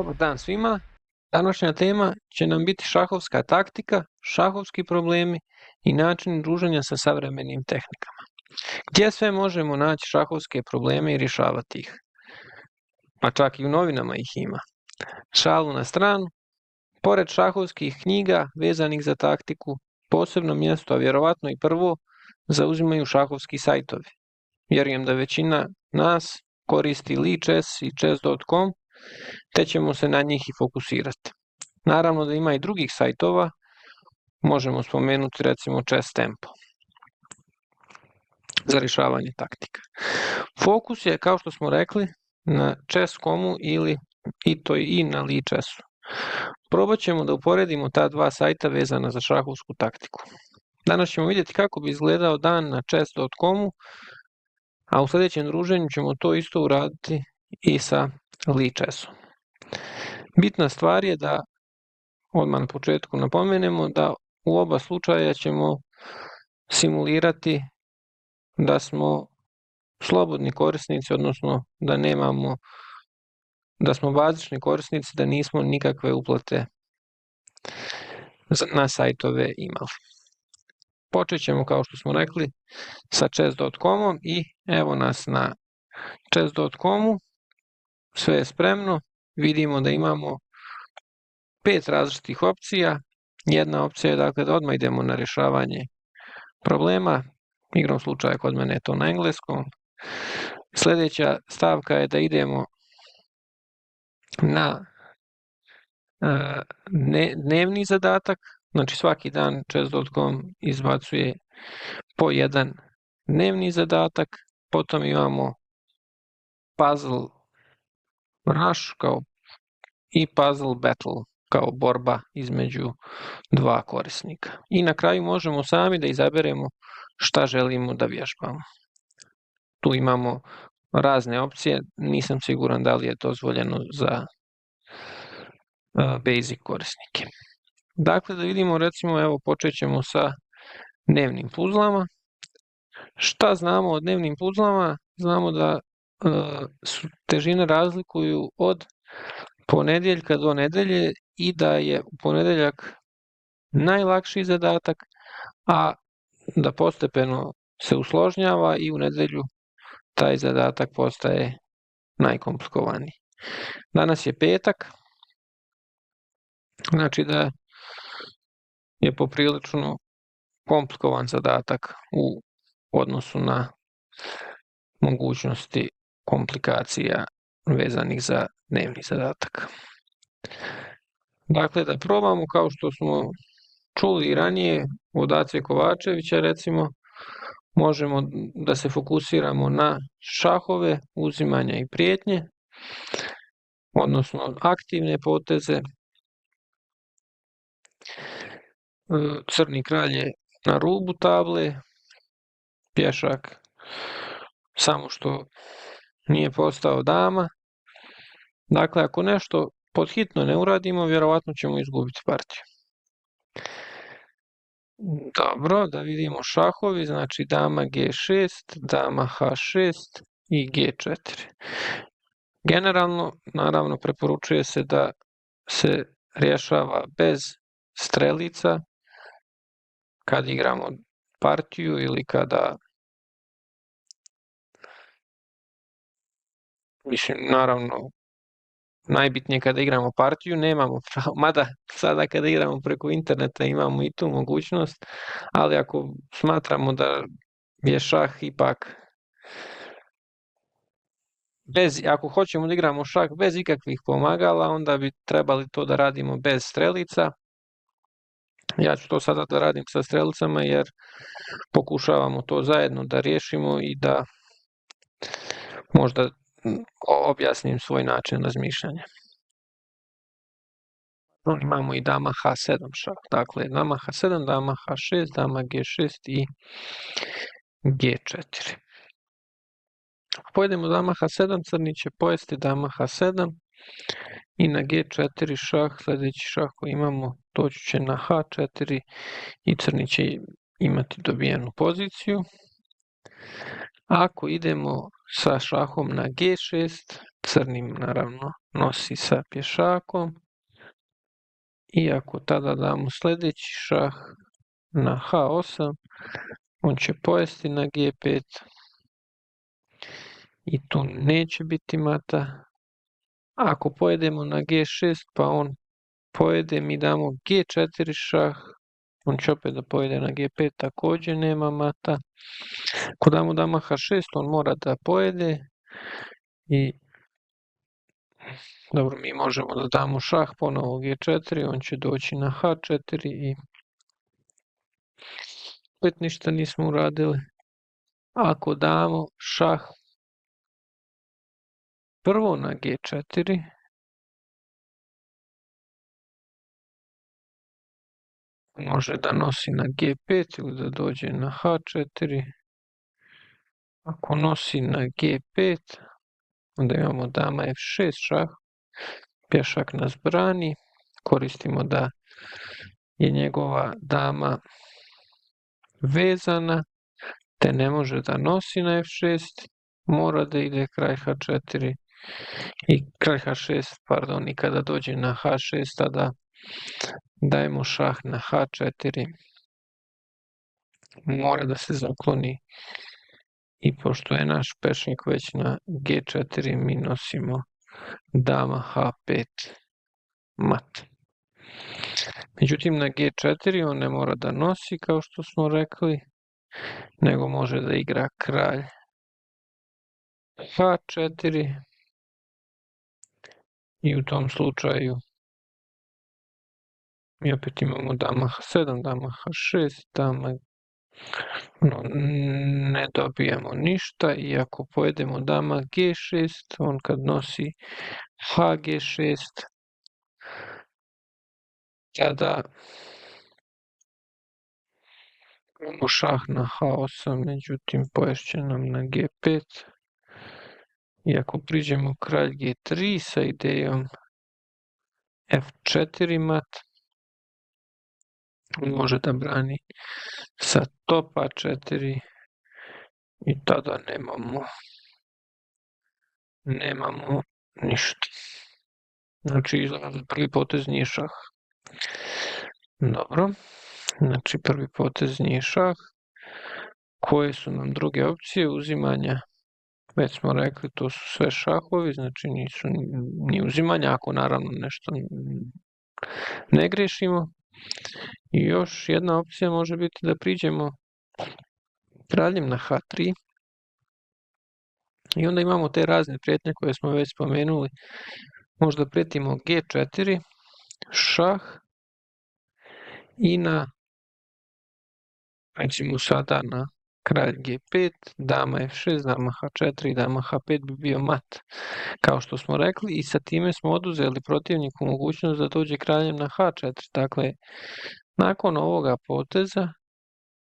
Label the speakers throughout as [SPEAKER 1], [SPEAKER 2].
[SPEAKER 1] Dobar dan svima. Današnja tema će nam biti šahovska taktika, šahovski problemi i način druženja sa savremenim tehnikama. Gdje sve možemo naći šahovske probleme i rješavati ih? Pa čak i u novinama ih ima. Šalu na stranu, pored šahovskih knjiga vezanih za taktiku, posebno mjesto, a vjerovatno i prvo, zauzimaju šahovski sajtovi. Vjerujem da većina nas koristi Lichess i chess.com, te ćemo se na njih i fokusirati. Naravno da ima i drugih sajtova, možemo spomenuti recimo Chess Tempo za rješavanje taktika. Fokus je, kao što smo rekli, na chess.comu i na Lichessu. Probat ćemo da uporedimo ta dva sajta vezana za šahovsku taktiku. Danas ćemo vidjeti kako bi izgledao dan na chess.comu, a u sljedećem druženju ćemo to isto uraditi i sa Lichessom. Bitna stvar je da odmah na početku napomenemo da u oba slučaja ćemo simulirati da smo slobodni korisnici, odnosno da smo bazični korisnici, da nismo nikakve uplate na sajtove imali. Počet ćemo, kao što smo rekli, sa chess.comom i evo nas na chess.comu. Sve je spremno, vidimo da imamo 5 različitih opcija. Jedna opcija je dakle da odmah idemo na rješavanje problema, igrom slučaja kod mene je to na engleskom. Sljedeća stavka je da idemo na dnevni zadatak, znači svaki dan chess.com izbacuje po jedan dnevni zadatak, potom imamo puzzle rush i puzzle battle kao borba između dva korisnika. I na kraju možemo sami da izaberemo šta želimo da vježbamo. Tu imamo razne opcije, nisam siguran da li je dozvoljeno za basic korisnike. Dakle, da vidimo, recimo, evo počet ćemo sa dnevnim puzlama. Šta znamo o dnevnim puzlama? Znamo da su težine razlikuju od ponedjeljka do nedelje i da je u ponedjeljak najlakši zadatak, a da postepeno se usložnjava i u nedjelju taj zadatak postaje najkomplikovaniji. Danas je petak, znači da je poprilično komplikovan zadatak u odnosu na mogućnosti komplikacija vezanih za dnevni zadatak. Dakle, da probamo, kao što smo čuli i ranije od Ace Kovačevića, recimo, možemo da se fokusiramo na šahove, uzimanja i prijetnje, odnosno aktivne poteze. Crni kralj je na rubu table, pješak samo što nije postao dama. Dakle, ako nešto podhitno ne uradimo, vjerovatno ćemo izgubiti partiju. Dobro, da vidimo šahovi, znači dama G6, dama H6 i G4. Generalno, naravno, preporučuje se da se rješava bez strelica kad igramo partiju ili kada, naravno, najbitnije kada igramo partiju, nemamo pravo, mada sada kada igramo preko interneta imamo i tu mogućnost, ali ako smatramo da je šah ipak ako hoćemo da igramo šah bez ikakvih pomagala, onda bi trebali to da radimo bez strelica. Ja ću to sada da radim sa strelicama jer pokušavamo to zajedno da riješimo i da možda objasnim svoj način razmišljanja. Imamo i dama H7 šah. Dakle, dama H7, dama H6, dama G6 i G4. Ako pojedemo dama H7, crni će pojesti dama H7 i na G4 šah, sljedeći šah koji imamo, doći će na H4 i crni će imati dobijenu poziciju. Ako idemo sa šahom na G6, crnim naravno nosi sa pješakom. I ako tada damo sljedeći šah na h8, on će pojesti na g5 i tu neće biti mata. Ako pojedemo na g6 pa on pojede, mi damo g4 šah, on će opet da pojede na g5, također nema mata. Ako damo dama h6, on mora da pojede i dobro, mi možemo da damo šah ponovo g4, on će doći na h4 i opet ništa nismo uradili. Ako damo šah prvo na g4, može da nosi na g5 ili da dođe na h4. Ako nosi na g5, onda imamo dama f6 šah, pješak nas brani, koristimo da je njegova dama vezana, te ne može da nosi na f6, mora da ide kraj h4 i kraj h6, pardon, i kada dođe na h6, tada dajemo šah na h4, mora da se zakloni i pošto je naš pešnik već na g4, mi nosimo dama h5 mat. Međutim, na g4 on ne mora da nosi, kao što smo rekli, nego može da igra kralj h4 i u tom slučaju mi opet imamo dama h7, dama h6, dama ne dobijamo ništa i ako pojedemo dama g6, on kad nosi hg6, tada imamo šah na h8, međutim poješće nam na g5. I ako priđemo kralj g3 sa idejom f4 mat, on može da brani sa top a4 i tada nemamo ništa. Znači izgleda prvi potez nije šah. Dobro, znači prvi potez nije šah. Koje su nam druge opcije uzimanja? Već smo rekli, to su sve šahovi, znači nisu ni uzimanja, ako naravno nešto ne grešimo. I još jedna opcija može biti da priđemo kraljem na h3 i onda imamo te razne prijetnje koje smo već spomenuli. Možda prijetimo g4, šah i na, recimo sada na kralj g5, dama f6, dama h4 i dama h5 bi bio mat, kao što smo rekli, i sa time smo oduzeli protivniku mogućnost da dođe kraljem na h4. Dakle, nakon ovoga poteza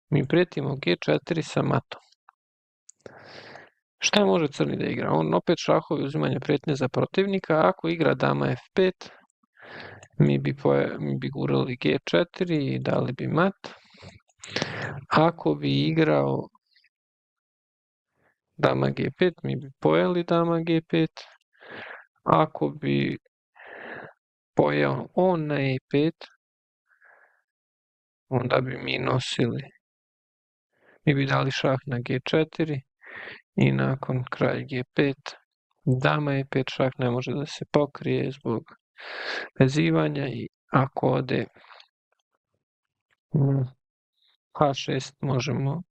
[SPEAKER 1] mi prijetimo g4 sa matom. Šta može crni da igra? On opet šahovi uzimanja prijetnje za protivnika. Ako igra dama f5, mi bi gurali g4 i dali bi mat. Ako bi igrao dama g5, mi bi pojeli dama g5. Ako bi pojeo on na e5, onda bi mi nosili, mi bi dali šah na g4 i nakon kralj g5, dama e5, šah ne može da se pokrije zbog vezivanja i ako ode h6 možemo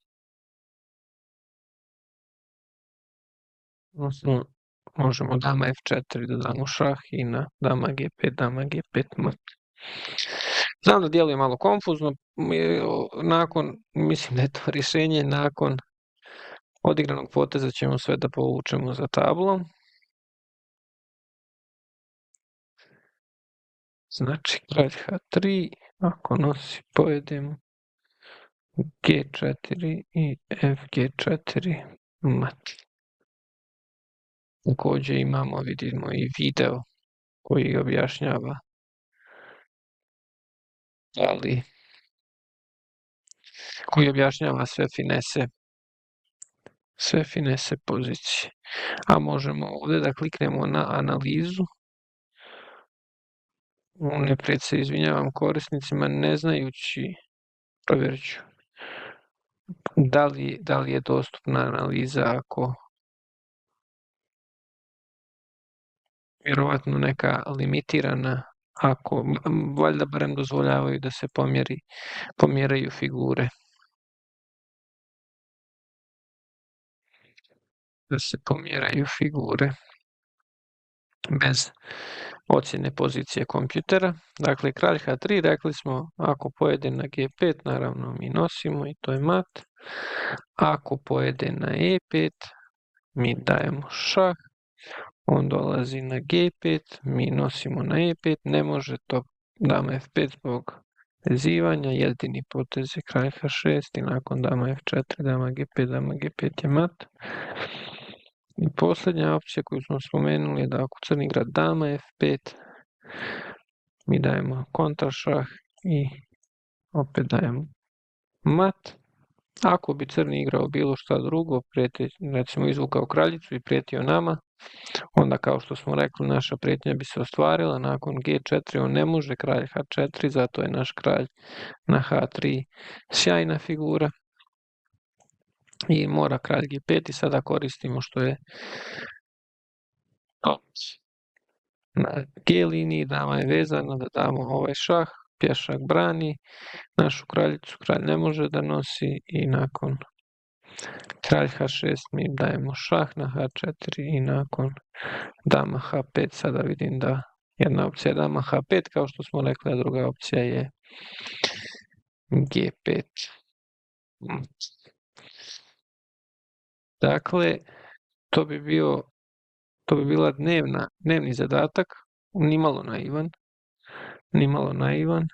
[SPEAKER 1] dama f4 da damo šah i na dama g5 mat. Znam da djeluje malo konfuzno, mislim da je to rješenje, nakon odigranog poteza ćemo sve da povučemo za tablom. Znači kralj h3, ako nosi pojedemo g4 i fg4 mat. Također vidimo i video koji objašnjava koji objašnjava sve finese sve finese pozicije. A možemo ovdje da kliknemo na analizu. Unaprijed se izvinjavam korisnicima ne znajući, provjerit ću da li je dostupna analiza ako vjerovatno neka limitirana, ako valjda barem dozvoljavaju da se pomjeraju figure. Da se pomjeraju figure bez ocjene pozicije kompjutera. Dakle, kralj H3, rekli smo, ako pojede na G5, naravno mi nosimo i to je mat. Ako pojede na E5, mi dajemo šah. On dolazi na G5, mi nosimo na E5, ne može to dama F5 zbog vezivanja, jedini potez je kralj H6 i nakon dama F4, dama G5 je mat. I posljednja opcija koju smo spomenuli je da ako crni igra dama F5, mi dajemo kontrašah i opet dajemo mat. Ako bi crni igrao bilo šta drugo, recimo izvukao kraljicu i prijetio nama, onda kao što smo rekli naša prijetnja bi se ostvarila, nakon G4 on ne može kralj H4, zato je naš kralj na H3 sjajna figura i mora kralj G5 i sada koristimo što je na G liniji, dama je vezana da damo ovaj šah, pješak brani našu kraljicu, kralj ne može da nosi i nakon kralj H6 mi dajemo šah na H4 i nakon dama H5 sada vidim da jedna opcija je dama H5 kao što smo rekli, a druga opcija je G5. Dakle, to bi bila dnevni zadatak, nimalo naivan.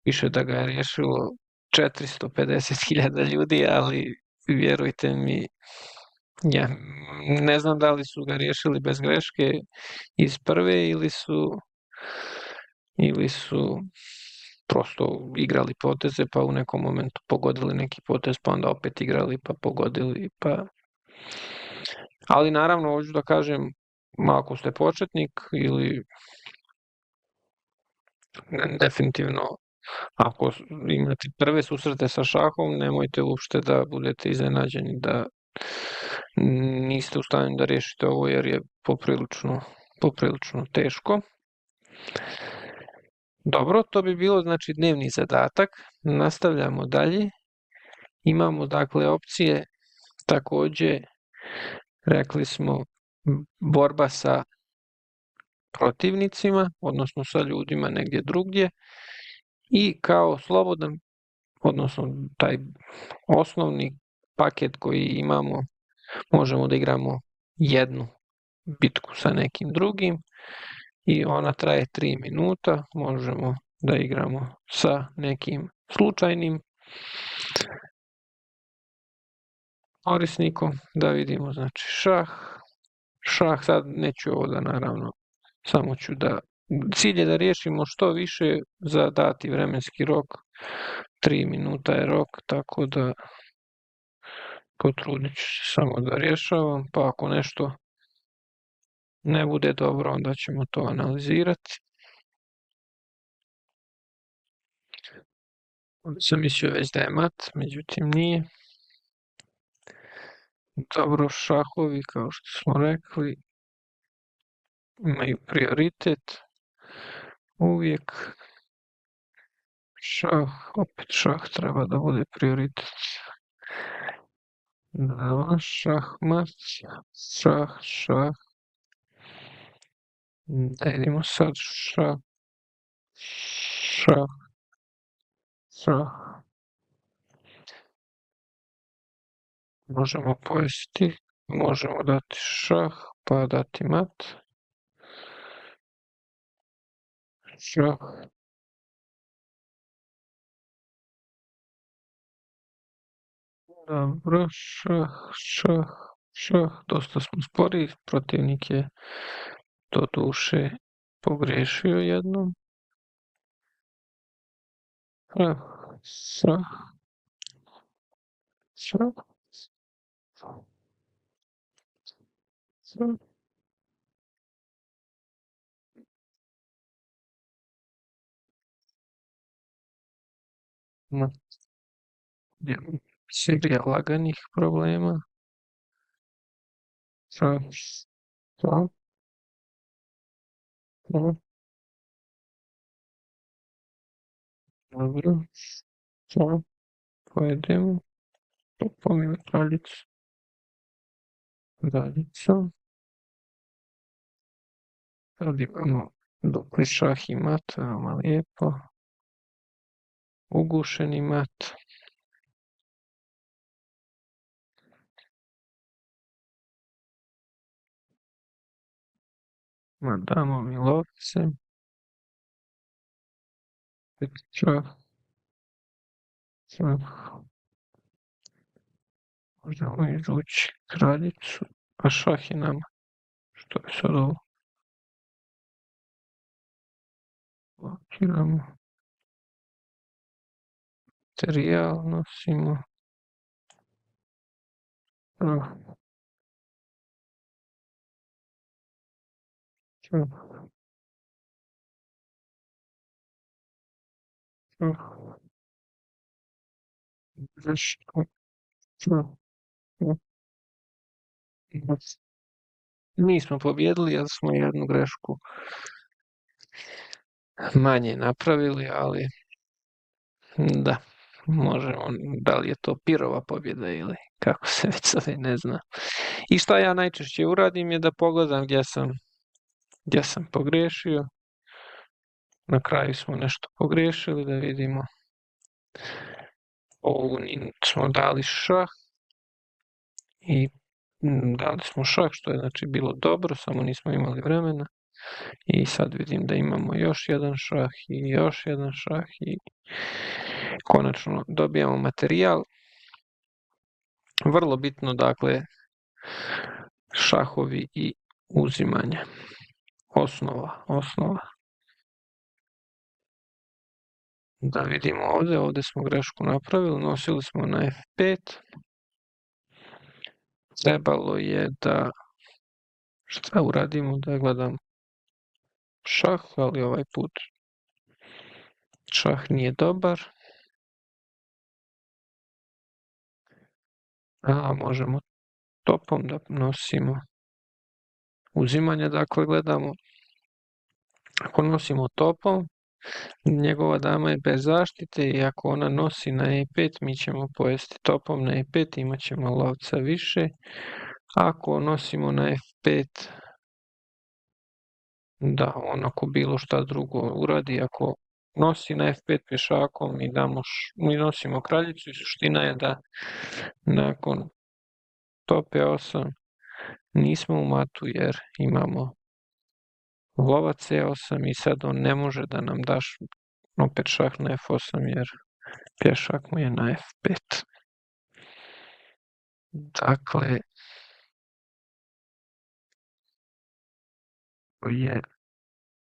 [SPEAKER 1] Više da ga je riješilo 450.000 ljudi, ali vjerujte mi, ja ne znam da li su ga riješili bez greške iz prve ili su prosto igrali poteze pa u nekom momentu pogodili neki potez pa onda opet igrali pa pogodili pa... Ali naravno hoću da kažem, ako ste početnik ili definitivno ako imate prve susrete sa šahom, nemojte uopšte da budete iznenađeni da niste u stanju da riješite ovo jer je poprilično teško. Dobro, to bi bilo znači dnevni zadatak. Nastavljamo dalje. Imamo dakle opcije takođe, rekli smo, borba sa protivnicima, odnosno sa ljudima negdje drugdje i kao slobodan, odnosno taj osnovni paket koji imamo, možemo da igramo jednu bitku sa nekim drugim i ona traje 3 minuta, možemo da igramo sa nekim slučajnim korisnikom, da vidimo znači šah, sad neću ovo da naravno, samo ću da, cilj je da riješimo što više za dati vremenski rok, 3 minuta je rok, tako da potrudit ću se samo da rješavam, pa ako nešto ne bude dobro, onda ćemo to analizirati. Onda sam mislio već da je mat, međutim nije. Dobro, šahovi, kao što smo rekli, imaju prioritet. Uvijek opet šah treba da bude prioritet. Da, šah, mat, šah. Da idemo sad šah. Možemo pojesti, možemo dati šah, pa dati mat. Šah. Dobro, šah. Dosta smo spori, protivnik je doduše pogriješio jednom. Šah. Sve. Sve. Ma, serija laganih problema. Sve. Sve. Sve. Dobro. Sve. Pojedemo. Topom ili kraljicu. Kraljica. Sad imamo dupli šah i mat, veoma lijepo. Ugušeni mat. Ma damo mi lovce. Šah. Šah. Možemo izvući kraljicu, a šah je nama. Što je sad ovo? Blokiramo. Materijal nosimo. Šah. Šah. Šah. Greška. Šah. Šah. Nismo pobjedili jer smo jednu grešku manje napravili, ali da, možemo, da li je to pirova pobjeda ili kako se već zove, ne znam. I šta ja najčešće uradim je da pogledam gdje sam pogriješio. Na kraju smo nešto pogriješili, da vidimo. Ovu smo dali šah i dali smo šah, što je znači bilo dobro, samo nismo imali vremena. I sad vidim da imamo još jedan šah i još jedan šah i konačno dobijamo materijal. Vrlo bitno, dakle, šahovi i uzimanje. Osnova. Da vidimo ovdje smo grešku napravili, nosili smo na F5. Trebalo je da, šta uradimo, da gledam šah, ali ovaj put šah nije dobar. Možemo topom da nosimo uzimanje, dakle gledamo. Ako nosimo topom, njegova dama je bez zaštite i ako ona nosi na E5, mi ćemo pojesti topom na E5, imat ćemo lovca više. Ako nosimo na F5, da, on ako bilo šta drugo uradi, ako nosi na F5 pješakom mi nosimo kraljicu i suština je da nakon top E8 nismo u matu jer imamo lovac E8 i sad on ne može da nam daš opet šah na F8 jer pješak mu je na F5. Dakle,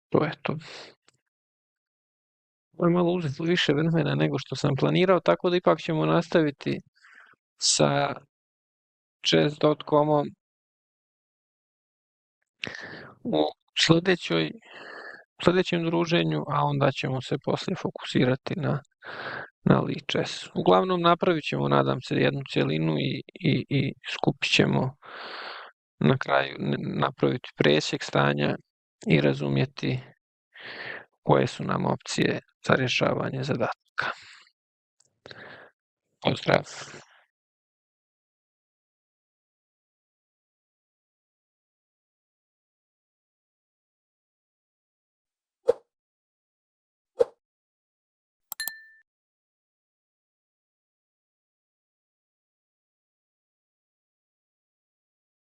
[SPEAKER 1] to je to. Ovo je malo uzeti više vremena nego što sam planirao, tako da ipak ćemo nastaviti sa chess.com-om u sljedećem druženju, a onda ćemo se poslije fokusirati na Lichess. Uglavnom napravit ćemo, nadam se, jednu cjelinu i skupit ćemo na kraju napraviti presjek stanja i razumjeti koje su nam opcije za rješavanje zadataka. Pozdrav!